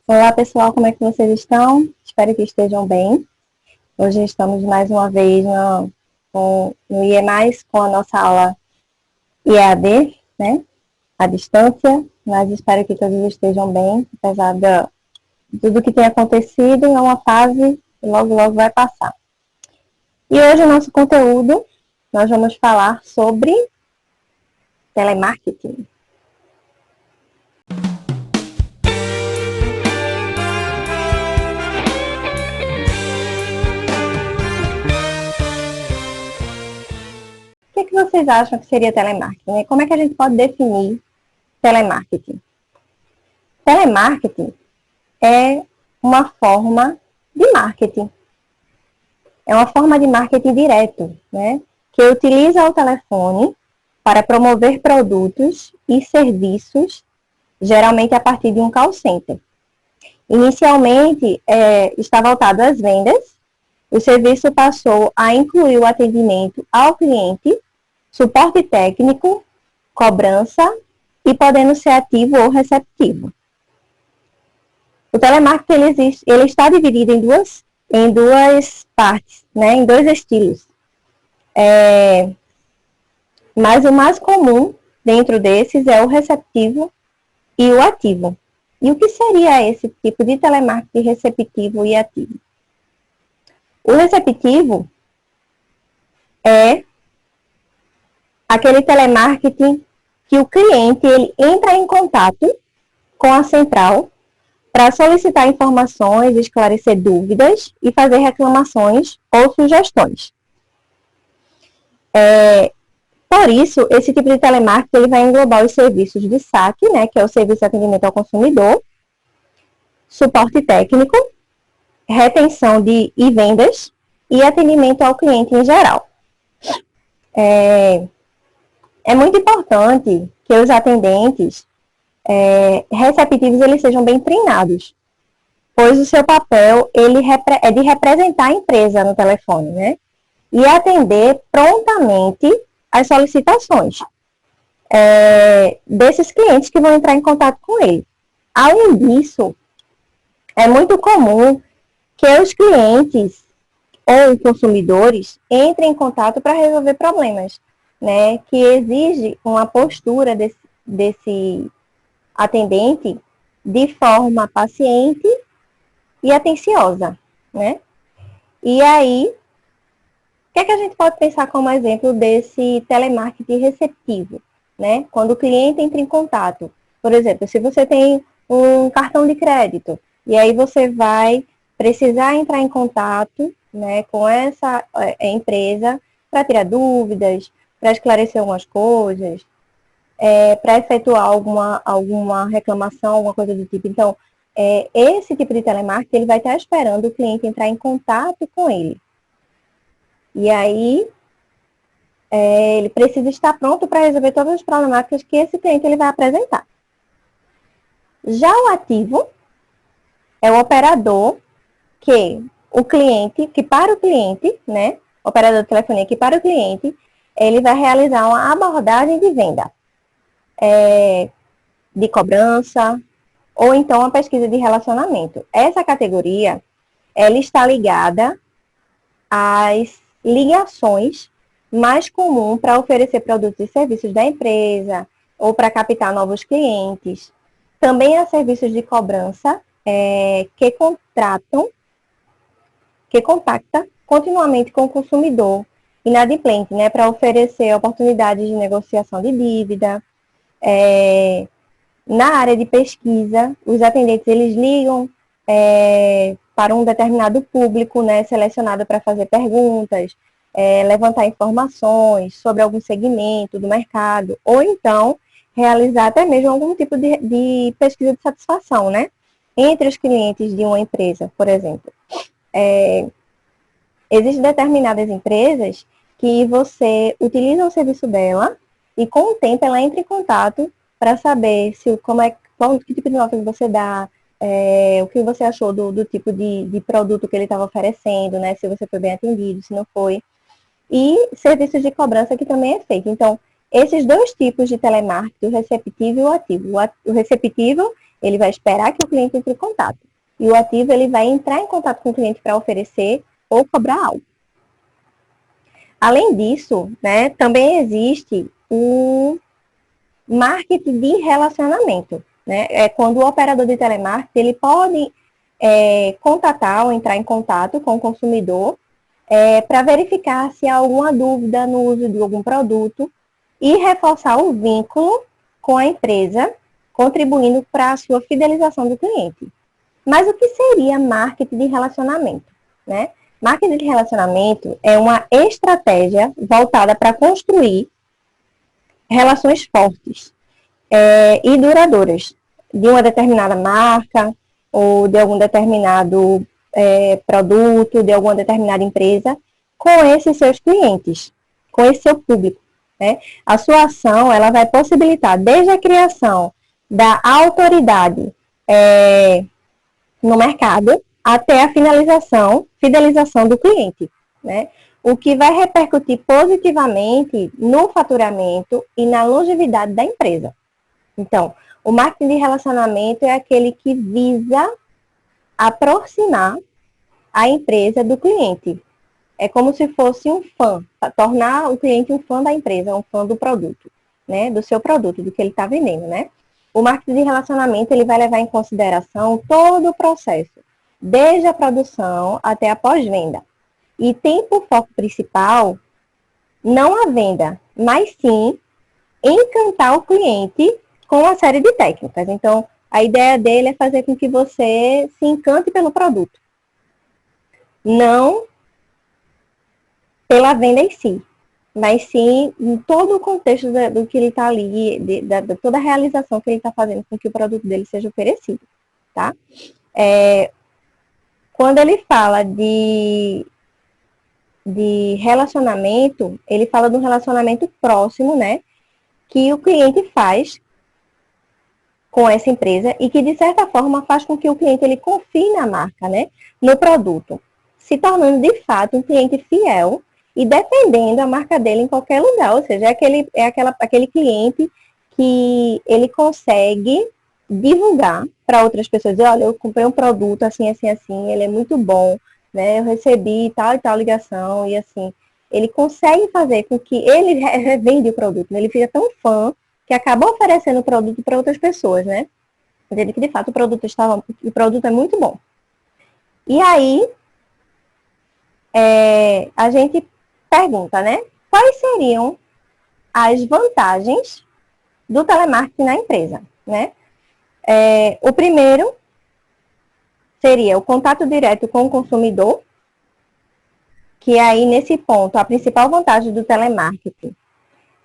Olá pessoal, como é que vocês estão? Espero que estejam bem. Hoje estamos mais uma vez no IE+, com a nossa aula EAD, né? À distância, mas espero que todos estejam bem, apesar de tudo que tem acontecido, é uma fase que logo vai passar. E hoje o nosso conteúdo, nós vamos falar sobre telemarketing. O que vocês acham que seria telemarketing? Como é que a gente pode definir telemarketing? Telemarketing é uma forma de marketing. É uma forma de marketing direto, né? Que utiliza o telefone para promover produtos e serviços, geralmente a partir de um call center. Inicialmente, está voltado às vendas. O serviço passou a incluir o atendimento ao cliente, suporte técnico, cobrança e podendo ser ativo ou receptivo. O telemarketing ele está dividido em duas partes, né, em dois estilos. Mas o mais comum dentro desses é o receptivo e o ativo. E o que seria esse tipo de telemarketing receptivo e ativo? O receptivo é aquele telemarketing que o cliente ele entra em contato com a central para solicitar informações, esclarecer dúvidas e fazer reclamações ou sugestões. Por isso, esse tipo de telemarketing ele vai englobar os serviços de SAC, né, que é o Serviço de Atendimento ao Consumidor, suporte técnico, retenção e vendas e atendimento ao cliente em geral. É muito importante que os atendentes receptivos eles sejam bem treinados, pois o seu papel é de representar a empresa no telefone, né? E atender prontamente as solicitações desses clientes que vão entrar em contato com ele. Além disso, é muito comum que os clientes ou consumidores entrem em contato para resolver problemas, né? Que exige uma postura desse atendente de forma paciente e atenciosa, né? E aí, o que é que a gente pode pensar como exemplo desse telemarketing receptivo, né? Quando o cliente entra em contato, por exemplo, se você tem um cartão de crédito e aí você vai precisar entrar em contato, né, com essa empresa para tirar dúvidas, para esclarecer algumas coisas, para efetuar alguma reclamação, alguma coisa do tipo. Então, esse tipo de telemarketing, ele vai estar esperando o cliente entrar em contato com ele. E aí, ele precisa estar pronto para resolver todas as problemáticas que esse cliente ele vai apresentar. Já o ativo é o operador para o cliente, né? O operador de telefonia que para o cliente, ele vai realizar uma abordagem de venda. De cobrança, ou então uma pesquisa de relacionamento. Essa categoria, ela está ligada às ligações mais comuns para oferecer produtos e serviços da empresa, ou para captar novos clientes. Também há serviços de cobrança que contacta continuamente com o consumidor inadimplente, né, para oferecer oportunidades de negociação de dívida. Na área de pesquisa, os atendentes eles ligam para um determinado público, né, selecionado para fazer perguntas, levantar informações sobre algum segmento do mercado, ou então realizar até mesmo algum tipo de pesquisa de satisfação, né, entre os clientes de uma empresa, por exemplo. Existem determinadas empresas que você utiliza o serviço dela e com o tempo ela entra em contato para saber que tipo de nota você dá, o que você achou do tipo de produto que ele estava oferecendo, né? Se você foi bem atendido, se não foi. E serviços de cobrança que também é feito. Então, esses dois tipos de telemarketing, o receptivo e o ativo. O receptivo, ele vai esperar que o cliente entre em contato. E o ativo, ele vai entrar em contato com o cliente para oferecer ou cobrar algo. Além disso, né, também existe o marketing de relacionamento. Né? É quando o operador de telemarketing ele pode contatar ou entrar em contato com o consumidor para verificar se há alguma dúvida no uso de algum produto e reforçar o vínculo com a empresa, contribuindo para a sua fidelização do cliente. Mas o que seria marketing de relacionamento? Né? Marketing de relacionamento é uma estratégia voltada para construir relações fortes e duradouras de uma determinada marca ou de algum determinado produto, de alguma determinada empresa, com esses seus clientes, com esse seu público. Né? A sua ação ela vai possibilitar desde a criação da autoridade no mercado até a fidelização do cliente. Né? O que vai repercutir positivamente no faturamento e na longevidade da empresa. Então, o marketing de relacionamento é aquele que visa aproximar a empresa do cliente. É como se fosse um fã, tornar o cliente um fã da empresa, um fã do produto, né? Do seu produto, do que ele está vendendo, né? O marketing de relacionamento, ele vai levar em consideração todo o processo, desde a produção até a pós-venda. E tem por foco principal não a venda, mas sim encantar o cliente com uma série de técnicas. Então, a ideia dele é fazer com que você se encante pelo produto. Não pela venda em si, mas sim em todo o contexto do que ele está ali, de toda a realização que ele está fazendo com que o produto dele seja oferecido, tá? Quando ele fala de relacionamento, ele fala de um relacionamento próximo, né? Que o cliente faz com essa empresa e que, de certa forma, faz com que o cliente ele confie na marca, né? No produto, se tornando, de fato, um cliente fiel e defendendo a marca dele em qualquer lugar. Ou seja, aquele cliente que ele consegue divulgar para outras pessoas. Dizer, olha, eu comprei um produto assim, assim, assim, ele é muito bom, né? Eu recebi tal e tal ligação e assim. Ele consegue fazer com que ele revende o produto, né? Ele fica tão fã que acaba oferecendo o produto para outras pessoas, né? Dizendo que, de fato, o produto é muito bom. E aí, a gente pergunta, né? Quais seriam as vantagens do telemarketing na empresa, né? O primeiro seria o contato direto com o consumidor, que aí, nesse ponto, a principal vantagem do telemarketing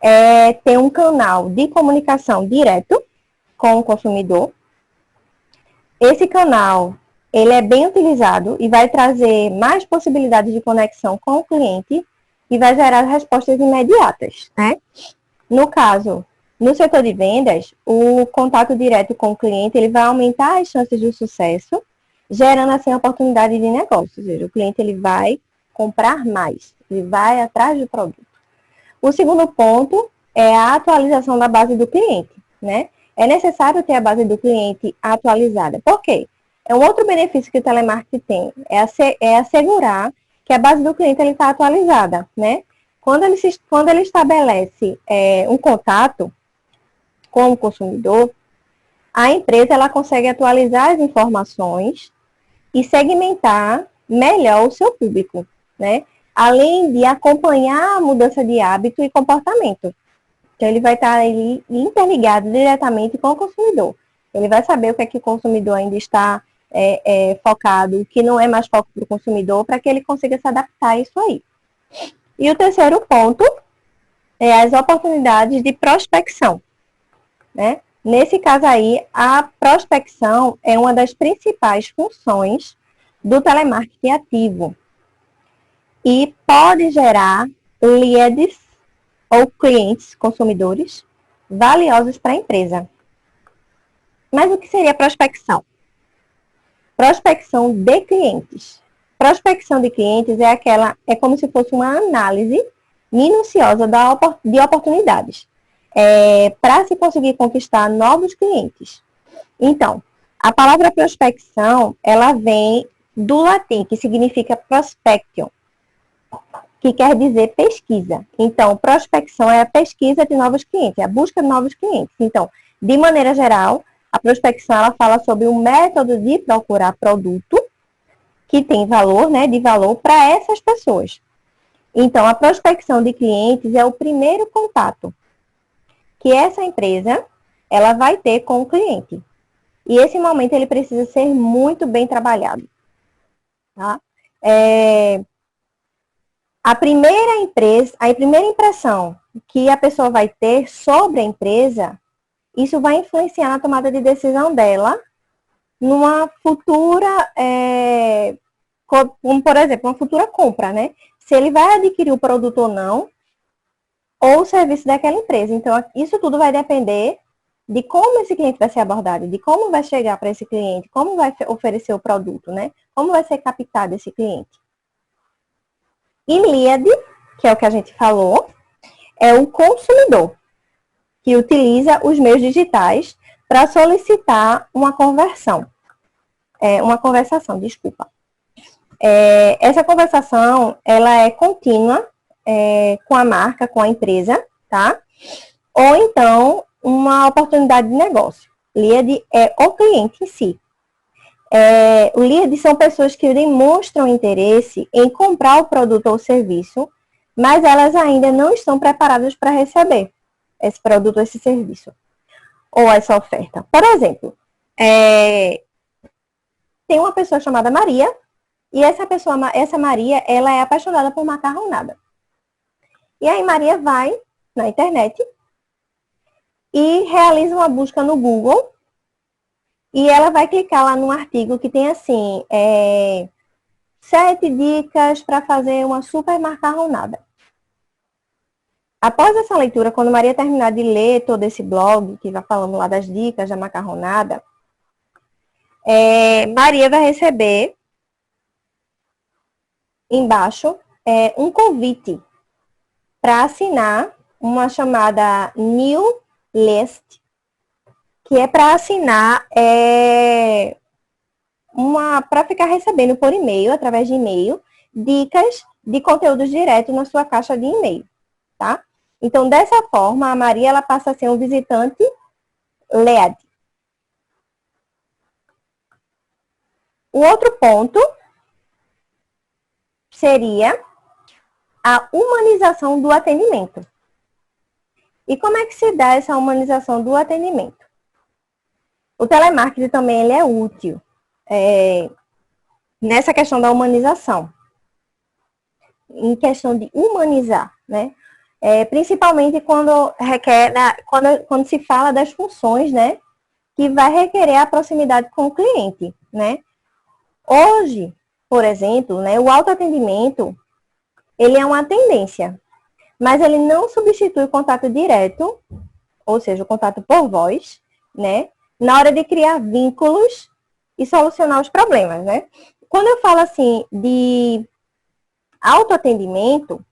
é ter um canal de comunicação direto com o consumidor. Esse canal, ele é bem utilizado e vai trazer mais possibilidades de conexão com o cliente e vai gerar respostas imediatas, né? No caso, no setor de vendas, o contato direto com o cliente, ele vai aumentar as chances de sucesso, gerando assim a oportunidade de negócio, ou seja, o cliente ele vai comprar mais, ele vai atrás do produto. O segundo ponto é a atualização da base do cliente, né? É necessário ter a base do cliente atualizada. Por quê? É um outro benefício que o telemarketing tem, é assegurar que a base do cliente está atualizada, né? Quando ele estabelece um contato com o consumidor, a empresa ela consegue atualizar as informações e segmentar melhor o seu público, né? Além de acompanhar a mudança de hábito e comportamento. Então, ele vai estar ali interligado diretamente com o consumidor. Ele vai saber o que é que o consumidor ainda está focado, o que não é mais foco para o consumidor, para que ele consiga se adaptar a isso aí. E o terceiro ponto é as oportunidades de prospecção, né? Nesse caso aí, a prospecção é uma das principais funções do telemarketing ativo e pode gerar leads ou clientes, consumidores, valiosos para a empresa. Mas o que seria prospecção? prospecção de clientes. Prospecção de clientes é como se fosse uma análise minuciosa de oportunidades para se conseguir conquistar novos clientes. Então, a palavra prospecção, ela vem do latim, que significa prospectio, que quer dizer pesquisa. Então, prospecção é a pesquisa de novos clientes, é a busca de novos clientes. Então, de maneira geral, a prospecção ela fala sobre o método de procurar produto que tem valor, né, de valor para essas pessoas. Então, a prospecção de clientes é o primeiro contato que essa empresa ela vai ter com o cliente. E esse momento ele precisa ser muito bem trabalhado. Tá? A primeira impressão que a pessoa vai ter sobre a empresa, isso vai influenciar na tomada de decisão dela numa futura, como por exemplo, uma futura compra, né? Se ele vai adquirir o produto ou não, ou o serviço daquela empresa. Então, isso tudo vai depender de como esse cliente vai ser abordado, de como vai chegar para esse cliente, como vai oferecer o produto, né? Como vai ser captado esse cliente. E lead, que é o que a gente falou, é o consumidor que utiliza os meios digitais para solicitar uma conversação, desculpa. Essa conversação, ela é contínua com a marca, com a empresa, tá? Ou então, uma oportunidade de negócio. Lead é o cliente em si. O lead são pessoas que demonstram interesse em comprar o produto ou serviço, mas elas ainda não estão preparadas para receber esse produto ou esse serviço, ou essa oferta. Por exemplo, tem uma pessoa chamada Maria, e essa Maria, ela é apaixonada por macarronada. E aí Maria vai na internet e realiza uma busca no Google, e ela vai clicar lá num artigo que tem assim, 7 dicas para fazer uma super macarronada. Após essa leitura, quando Maria terminar de ler todo esse blog, que vai falando lá das dicas da macarronada, Maria vai receber embaixo um convite para assinar uma chamada New List, que é para assinar para ficar recebendo por e-mail, através de e-mail, dicas de conteúdos direto na sua caixa de e-mail, tá? Então, dessa forma, a Maria ela passa a ser um visitante lead. O outro ponto seria a humanização do atendimento. E como é que se dá essa humanização do atendimento? O telemarketing também ele é útil nessa questão da humanização, em questão de humanizar, né? Principalmente quando quando se fala das funções, né, que vai requerer a proximidade com o cliente, né? Hoje, por exemplo, né, o autoatendimento, ele é uma tendência, mas ele não substitui o contato direto, ou seja, o contato por voz, né, na hora de criar vínculos e solucionar os problemas, né? Quando eu falo assim de autoatendimento,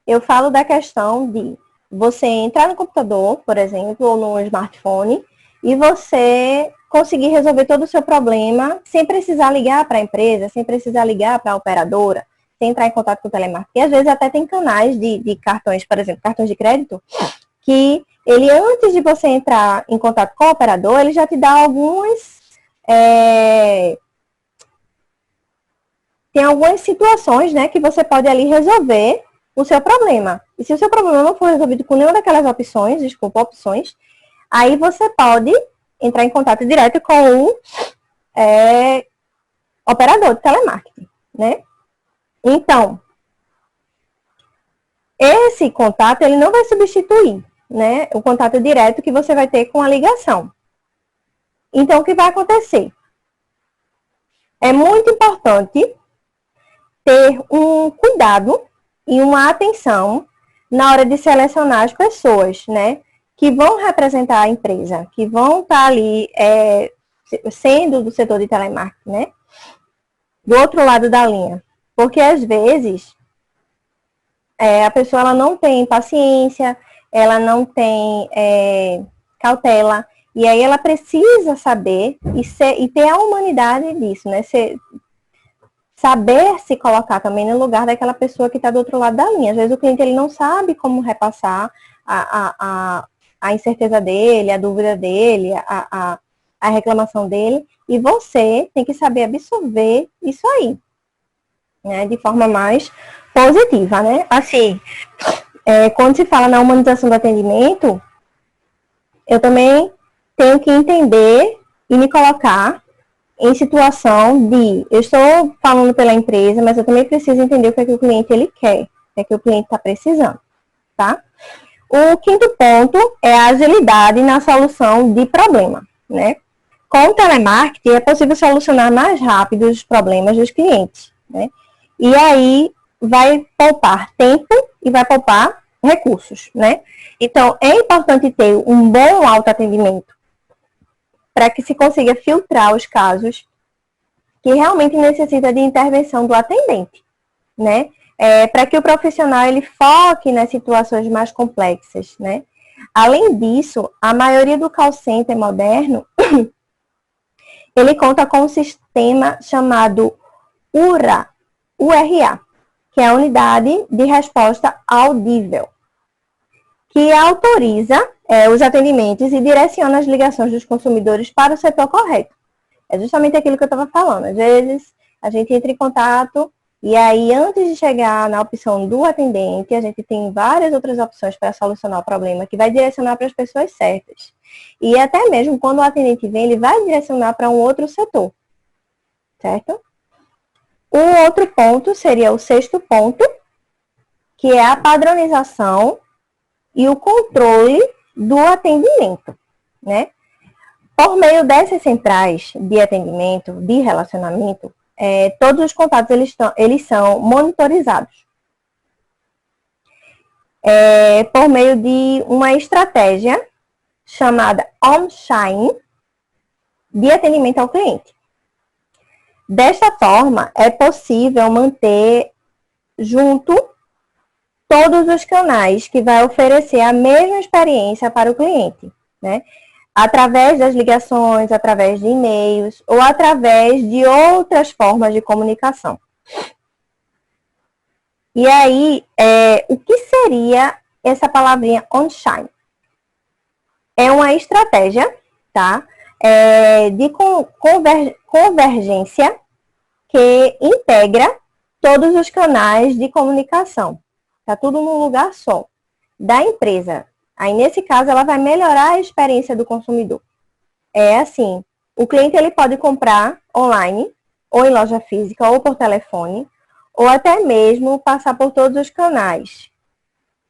eu falo da questão de você entrar no computador, por exemplo, ou no smartphone, e você conseguir resolver todo o seu problema sem precisar ligar para a empresa, sem precisar ligar para a operadora, sem entrar em contato com o telemarketing. E às vezes até tem canais de cartões, por exemplo, cartões de crédito, que ele, antes de você entrar em contato com o operador, ele já te dá tem algumas situações, né, que você pode ali resolver o seu problema. E se o seu problema não for resolvido com nenhuma daquelas opções, aí você pode entrar em contato direto com o operador de telemarketing, né? Então, esse contato, ele não vai substituir, né, o contato direto que você vai ter com a ligação. Então, o que vai acontecer? É muito importante ter um cuidado e uma atenção na hora de selecionar as pessoas, né, que vão representar a empresa, que vão estar ali sendo do setor de telemarketing, né? Do outro lado da linha. Porque, às vezes, a pessoa ela não tem paciência, ela não tem cautela, e aí ela precisa saber e ter a humanidade disso, né? Saber se colocar também no lugar daquela pessoa que está do outro lado da linha. Às vezes o cliente ele não sabe como repassar a incerteza dele, a dúvida dele, a reclamação dele, e você tem que saber absorver isso aí, né, de forma mais positiva, né? Assim, quando se fala na humanização do atendimento, eu também tenho que entender e me colocar em situação de, eu estou falando pela empresa, mas eu também preciso entender o que é que o cliente ele quer, o que é que o cliente está precisando, tá? O quinto ponto é a agilidade na solução de problema, né? Com o telemarketing é possível solucionar mais rápido os problemas dos clientes, né? E aí vai poupar tempo e vai poupar recursos, né? Então, é importante ter um bom autoatendimento para que se consiga filtrar os casos que realmente necessitam de intervenção do atendente, né? Para que o profissional ele foque nas situações mais complexas, né? Além disso, a maioria do call center moderno, ele conta com um sistema chamado URA, que é a Unidade de Resposta Audível, que autoriza os atendimentos e direciona as ligações dos consumidores para o setor correto. É justamente aquilo que eu estava falando. Às vezes, a gente entra em contato e aí, antes de chegar na opção do atendente, a gente tem várias outras opções para solucionar o problema, que vai direcionar para as pessoas certas. E até mesmo quando o atendente vem, ele vai direcionar para um outro setor, certo? O outro ponto seria o sexto ponto, que é a padronização e o controle do atendimento, né? Por meio dessas centrais de atendimento, de relacionamento, todos os contatos eles são monitorizados. Por meio de uma estratégia chamada on-shine de atendimento ao cliente. Desta forma, é possível manter junto todos os canais que vai oferecer a mesma experiência para o cliente, né? Através das ligações, através de e-mails ou através de outras formas de comunicação. E aí, o que seria essa palavrinha on-shine? É uma estratégia, tá? De convergência que integra todos os canais de comunicação. Tá tudo num lugar só, da empresa. Aí, nesse caso, ela vai melhorar a experiência do consumidor. É assim, o cliente ele pode comprar online, ou em loja física, ou por telefone, ou até mesmo passar por todos os canais,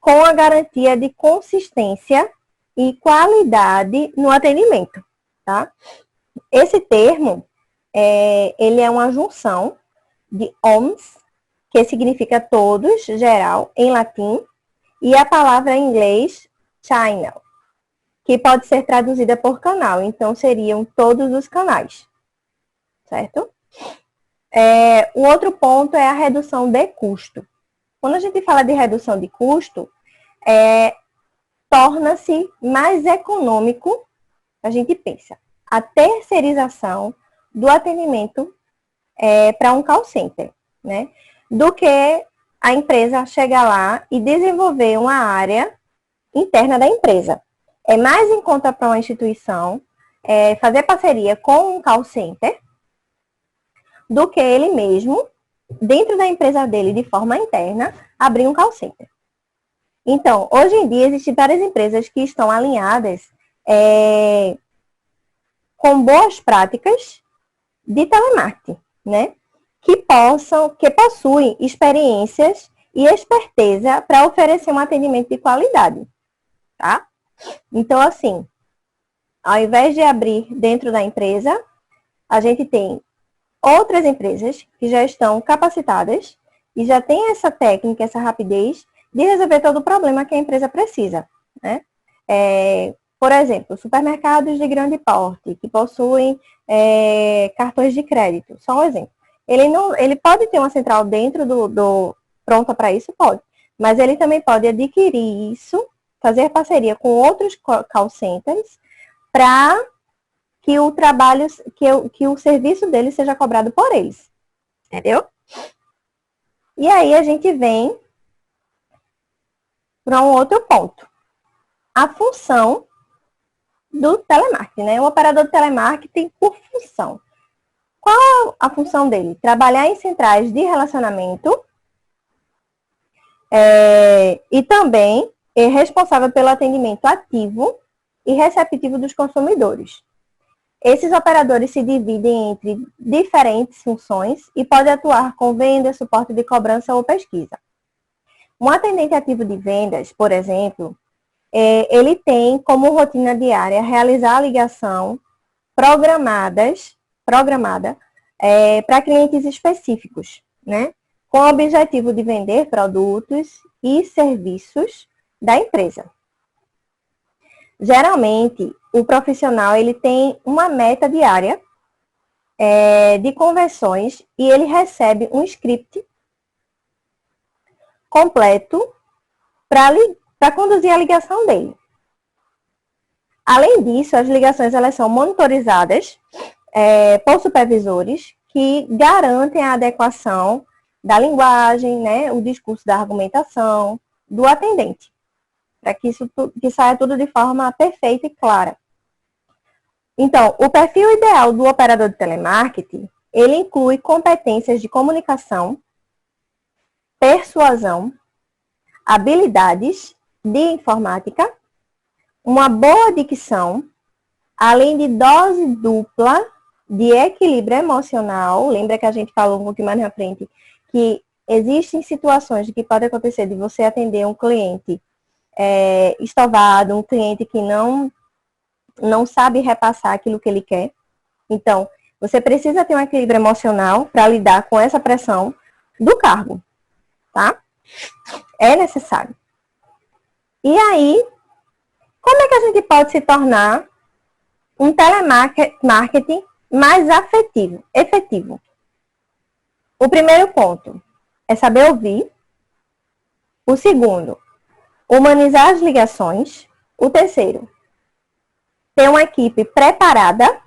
com a garantia de consistência e qualidade no atendimento, tá? Esse termo, ele é uma junção de OMS, que significa todos, geral, em latim, e a palavra em inglês, channel, que pode ser traduzida por canal. Então, seriam todos os canais, certo? O outro ponto é a redução de custo. Quando a gente fala de redução de custo, torna-se mais econômico, a gente pensa, a terceirização do atendimento para um call center, né? Do que a empresa chegar lá e desenvolver uma área interna da empresa. É mais em conta para uma instituição fazer parceria com um call center do que ele mesmo, dentro da empresa dele, de forma interna, abrir um call center. Então, hoje em dia, existem várias empresas que estão alinhadas com boas práticas de telemarketing, né? Que possuem experiências e experteza para oferecer um atendimento de qualidade, tá? Então, assim, ao invés de abrir dentro da empresa, a gente tem outras empresas que já estão capacitadas e já têm essa técnica, essa rapidez de resolver todo o problema que a empresa precisa, né? Por exemplo, supermercados de grande porte, que possuem cartões de crédito, só um exemplo. Ele pode ter uma central dentro pronta para isso, pode. Mas ele também pode adquirir isso, fazer parceria com outros call centers, para que o trabalho, que o serviço dele seja cobrado por eles. Entendeu? E aí a gente vem para um outro ponto. A função do telemarketing, né? O operador de telemarketing por função. Qual a função dele? Trabalhar em centrais de relacionamento e também é responsável pelo atendimento ativo e receptivo dos consumidores. Esses operadores se dividem entre diferentes funções e podem atuar com venda, suporte de cobrança ou pesquisa. Um atendente ativo de vendas, por exemplo, ele tem como rotina diária realizar a ligação programada para clientes específicos, né? Com o objetivo de vender produtos e serviços da empresa. Geralmente, o profissional ele tem uma meta diária de conversões e ele recebe um script completo para conduzir a ligação dele. Além disso, as ligações elas são monitorizadas por supervisores que garantem a adequação da linguagem, né, o discurso da argumentação do atendente, para que saia tudo de forma perfeita e clara. Então, o perfil ideal do operador de telemarketing, ele inclui competências de comunicação, persuasão, habilidades de informática, uma boa dicção, além de dose dupla de equilíbrio emocional. Lembra que a gente falou um pouquinho mais na frente que existem situações que pode acontecer de você atender um cliente estovado, um cliente que não sabe repassar aquilo que ele quer. Então, você precisa ter um equilíbrio emocional para lidar com essa pressão do cargo, tá? É necessário. E aí, como é que a gente pode se tornar um telemarketing mais efetivo? O primeiro ponto é saber ouvir. O segundo, humanizar as ligações. O terceiro, ter uma equipe preparada.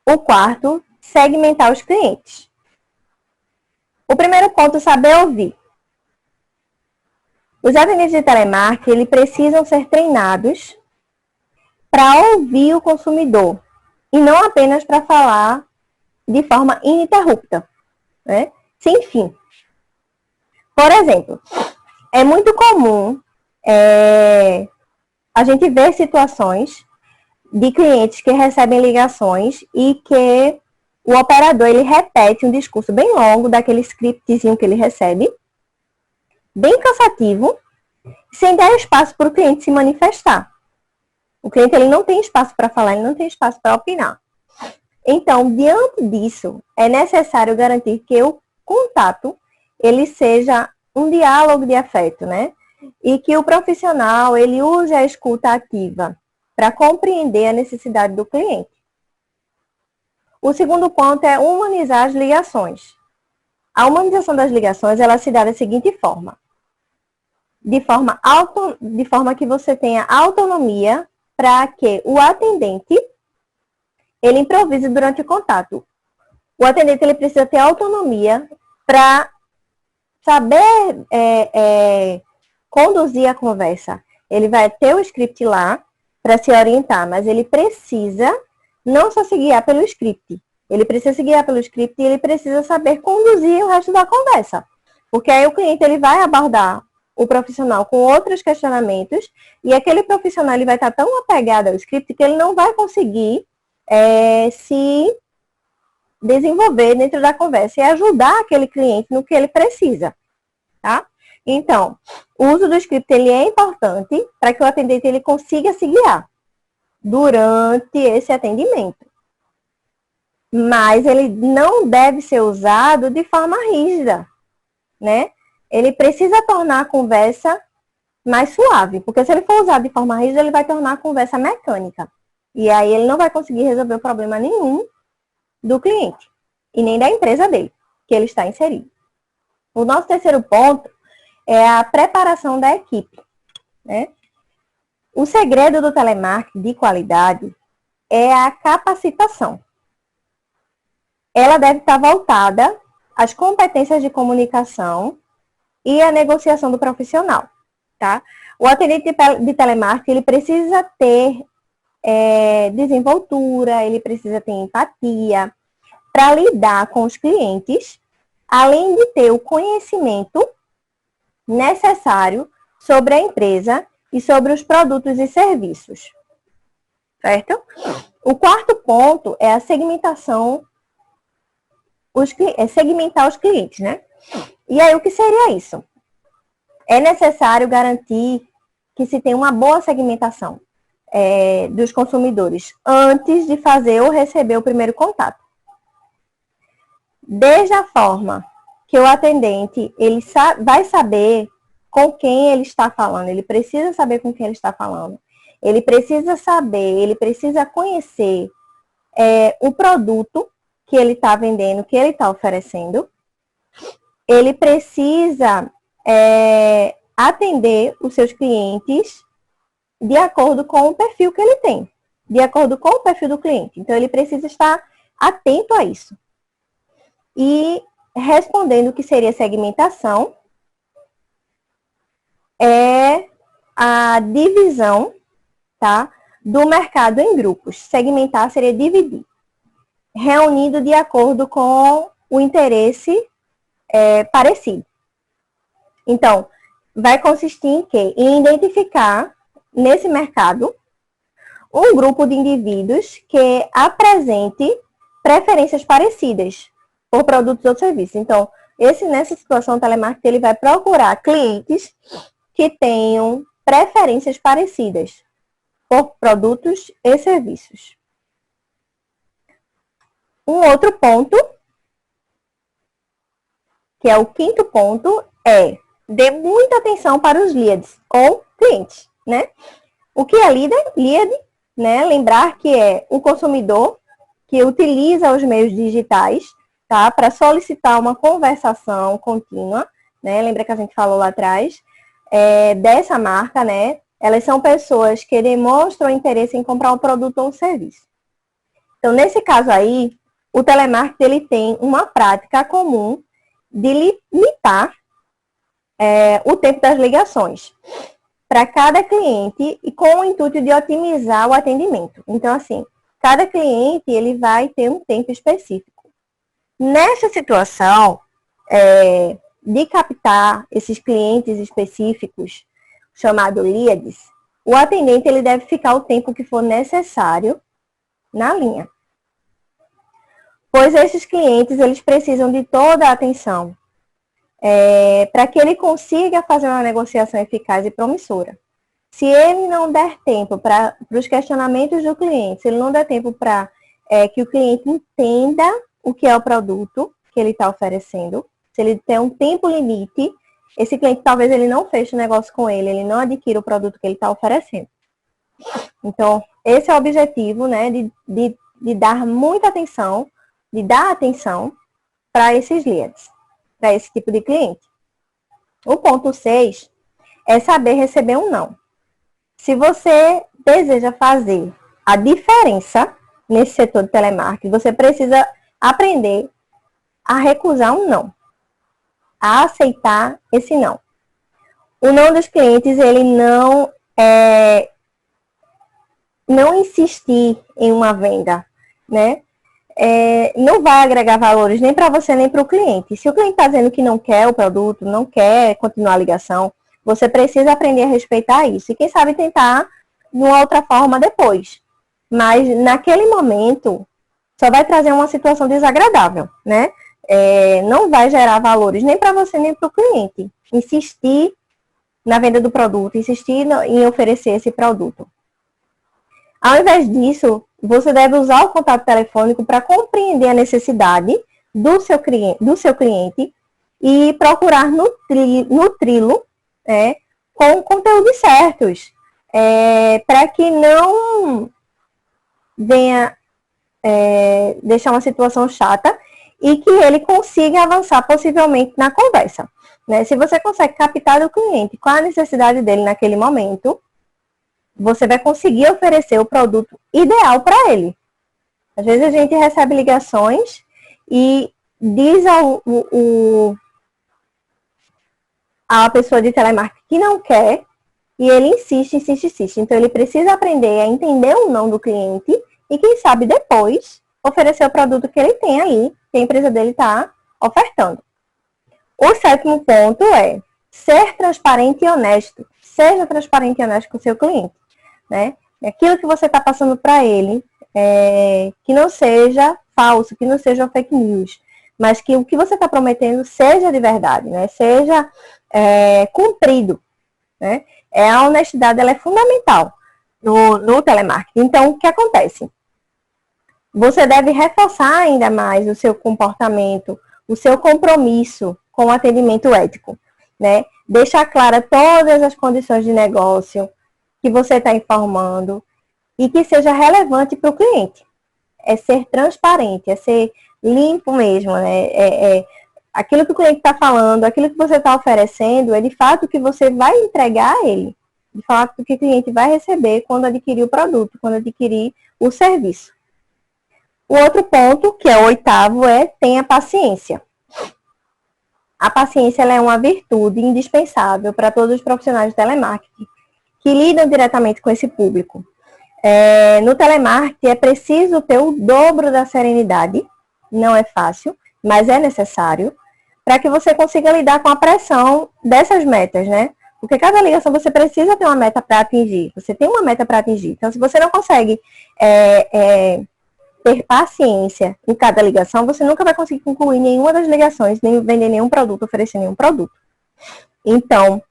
O quarto, segmentar os clientes. O primeiro ponto, saber ouvir. Os atendentes de telemarketing, eles precisam ser treinados para ouvir o consumidor e não apenas para falar de forma ininterrupta, né? Sem fim. Por exemplo, é muito comum a gente ver situações de clientes que recebem ligações e que o operador ele repete um discurso bem longo daquele scriptzinho que ele recebe, bem cansativo, sem dar espaço para o cliente se manifestar. O cliente ele não tem espaço para falar, ele não tem espaço para opinar. Então, diante disso, é necessário garantir que o contato ele seja um diálogo de afeto, né? E que o profissional ele use a escuta ativa para compreender a necessidade do cliente. O segundo ponto é humanizar as ligações. A humanização das ligações ela se dá da seguinte forma. De forma que você tenha autonomia para que o atendente ele improvise durante o contato. O atendente ele precisa ter autonomia para saber conduzir a conversa. Ele vai ter o script lá para se orientar, mas ele precisa não só se guiar pelo script. Ele precisa se guiar pelo script e ele precisa saber conduzir o resto da conversa. Porque aí o cliente ele vai abordar o profissional com outros questionamentos e aquele profissional ele vai estar tão apegado ao script que ele não vai conseguir se desenvolver dentro da conversa e ajudar aquele cliente no que ele precisa, tá? Então, o uso do script ele é importante para que o atendente ele consiga se guiar durante esse atendimento. Mas ele não deve ser usado de forma rígida, né? Ele precisa tornar a conversa mais suave, porque se ele for usado de forma rígida, ele vai tornar a conversa mecânica. E aí ele não vai conseguir resolver o problema nenhum do cliente e nem da empresa dele, que ele está inserido. O nosso terceiro ponto é a preparação da equipe, né? O segredo do telemarketing de qualidade é a capacitação. Ela deve estar voltada às competências de comunicação e à negociação do profissional, tá? O atendente de telemarketing, ele precisa ter desenvoltura, ele precisa ter empatia para lidar com os clientes, além de ter o conhecimento necessário sobre a empresa e sobre os produtos e serviços, certo? O quarto ponto é a segmentação, segmentar os clientes, né? E aí, o que seria isso? É necessário garantir que se tem uma boa segmentação dos consumidores antes de fazer ou receber o primeiro contato. Desde a forma que o atendente ele vai saber com quem ele está falando, ele precisa saber com quem ele está falando, ele precisa saber, ele precisa conhecer o produto que ele está vendendo, que ele está oferecendo, ele precisa atender os seus clientes de acordo com o perfil que ele tem, de acordo com o perfil do cliente. Então, ele precisa estar atento a isso. E respondendo o que seria segmentação, é a divisão, tá, do mercado em grupos. Segmentar seria dividir, reunindo de acordo com o interesse parecido. Então, vai consistir em quê? Em identificar nesse mercado um grupo de indivíduos que apresente preferências parecidas por produtos ou serviços. Então, nessa situação, o telemarketing ele vai procurar clientes que tenham preferências parecidas por produtos e serviços. Um outro ponto, que é o quinto ponto, dê muita atenção para os leads ou clientes, né? O que é lead, né? Lembrar que é o consumidor que utiliza os meios digitais, tá? Para solicitar uma conversação contínua, né? Lembra que a gente falou lá atrás dessa marca, né? Elas são pessoas que demonstram interesse em comprar um produto ou um serviço. Então, nesse caso aí, o telemarketing ele tem uma prática comum de limitar o tempo das ligações para cada cliente e com o intuito de otimizar o atendimento. Então, assim, cada cliente ele vai ter um tempo específico. Nessa situação de captar esses clientes específicos, chamado leads, o atendente ele deve ficar o tempo que for necessário na linha. Pois esses clientes eles precisam de toda a atenção para que ele consiga fazer uma negociação eficaz e promissora. Se ele não der tempo para os questionamentos do cliente, se ele não der tempo para que o cliente entenda o que é o produto que ele está oferecendo, se ele tem um tempo limite, esse cliente talvez ele não feche o negócio com ele, ele não adquira o produto que ele está oferecendo. Então, esse é o objetivo, né, de dar muita atenção, de dar atenção para esses leads, para esse tipo de cliente. O ponto 6 é saber receber um não. Se você deseja fazer a diferença nesse setor de telemarketing, você precisa aprender a recusar um não, a aceitar esse não. O não dos clientes, ele não insistir em uma venda, né? Não vai agregar valores nem para você nem para o cliente. Se o cliente está dizendo que não quer o produto, não quer continuar a ligação, você precisa aprender a respeitar isso. E quem sabe tentar de uma outra forma depois. Mas naquele momento, só vai trazer uma situação desagradável, né? Não vai gerar valores nem para você nem para o cliente. Insistir na venda do produto, insistir em oferecer esse produto. Ao invés disso, você deve usar o contato telefônico para compreender a necessidade do seu cliente e procurar nutri-lo com conteúdos certos, para que não venha deixar uma situação chata e que ele consiga avançar possivelmente na conversa. Né? Se você consegue captar do cliente qual a necessidade dele naquele momento, você vai conseguir oferecer o produto ideal para ele. Às vezes a gente recebe ligações e diz a pessoa de telemarketing que não quer, e ele insiste. Então ele precisa aprender a entender o não do cliente e quem sabe depois oferecer o produto que ele tem ali, que a empresa dele está ofertando. O 7º ponto é ser transparente e honesto. Seja transparente e honesto com o seu cliente. Né? Aquilo que você está passando para ele, que não seja falso, que não seja fake news, mas que o que você está prometendo seja de verdade, né? Seja cumprido. Né? A honestidade ela é fundamental no telemarketing. Então, o que acontece? Você deve reforçar ainda mais o seu comportamento, o seu compromisso com o atendimento ético. Né? Deixar clara todas as condições de negócio que você está informando e que seja relevante para o cliente. É ser transparente, é ser limpo mesmo, né? Aquilo que o cliente está falando, aquilo que você está oferecendo, é de fato o que você vai entregar a ele. De fato o que o cliente vai receber quando adquirir o produto, quando adquirir o serviço. O outro ponto, que é o 8º, tenha paciência. A paciência ela é uma virtude indispensável para todos os profissionais de telemarketing que lidam diretamente com esse público. No telemarketing é preciso ter o dobro da serenidade, não é fácil, mas é necessário, para que você consiga lidar com a pressão dessas metas, né? Porque cada ligação você precisa ter uma meta para atingir, você tem uma meta para atingir. Então, se você não consegue ter paciência em cada ligação, você nunca vai conseguir concluir nenhuma das ligações, nem vender nenhum produto, oferecer nenhum produto. Então,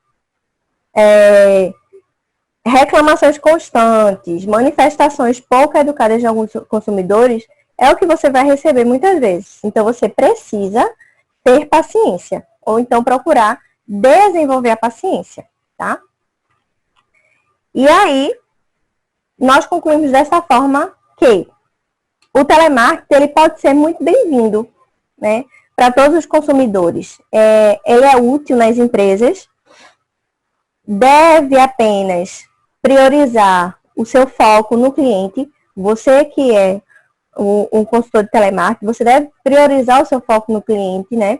reclamações constantes, manifestações pouco educadas de alguns consumidores é o que você vai receber muitas vezes. Então, você precisa ter paciência, ou então procurar desenvolver a paciência, tá? E aí, nós concluímos dessa forma que o telemarketing ele pode ser muito bem-vindo, né, para todos os consumidores. Ele é útil nas empresas, deve apenas priorizar o seu foco no cliente. Você que é um consultor de telemarketing, você deve priorizar o seu foco no cliente, né?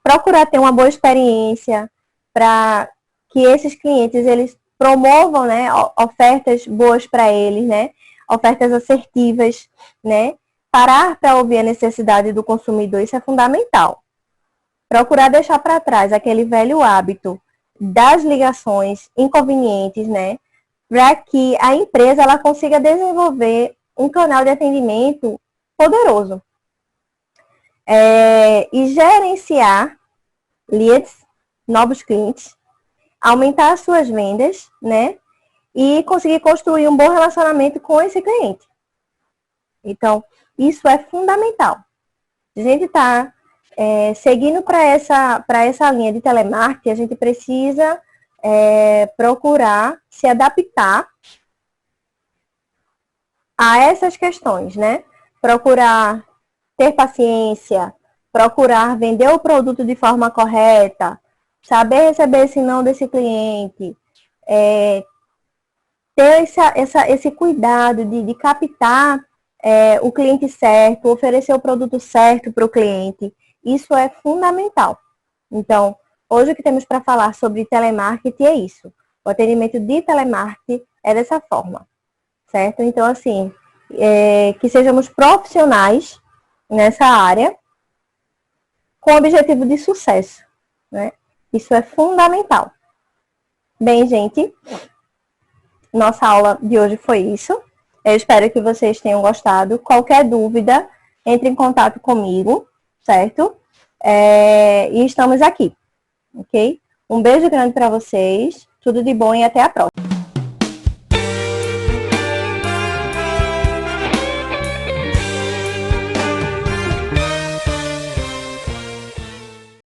Procurar ter uma boa experiência para que esses clientes eles promovam, né, ofertas boas para eles, né? Ofertas assertivas, né? Parar para ouvir a necessidade do consumidor, isso é fundamental. Procurar deixar para trás aquele velho hábito das ligações inconvenientes, né? Para que a empresa ela consiga desenvolver um canal de atendimento poderoso. E gerenciar leads, novos clientes, aumentar as suas vendas, né? E conseguir construir um bom relacionamento com esse cliente. Então, isso é fundamental. Se a gente está seguindo para essa linha de telemarketing, a gente precisa procurar se adaptar a essas questões, né? Procurar ter paciência, procurar vender o produto de forma correta, saber receber esse não desse cliente, ter esse cuidado de captar o cliente certo, oferecer o produto certo para o cliente. Isso é fundamental. Então, hoje o que temos para falar sobre telemarketing é isso. O atendimento de telemarketing é dessa forma, certo? Então, assim, que sejamos profissionais nessa área com o objetivo de sucesso, né? Isso é fundamental. Bem, gente, nossa aula de hoje foi isso. Eu espero que vocês tenham gostado. Qualquer dúvida, entre em contato comigo, certo? E estamos aqui, ok? Um beijo grande para vocês, tudo de bom e até a próxima.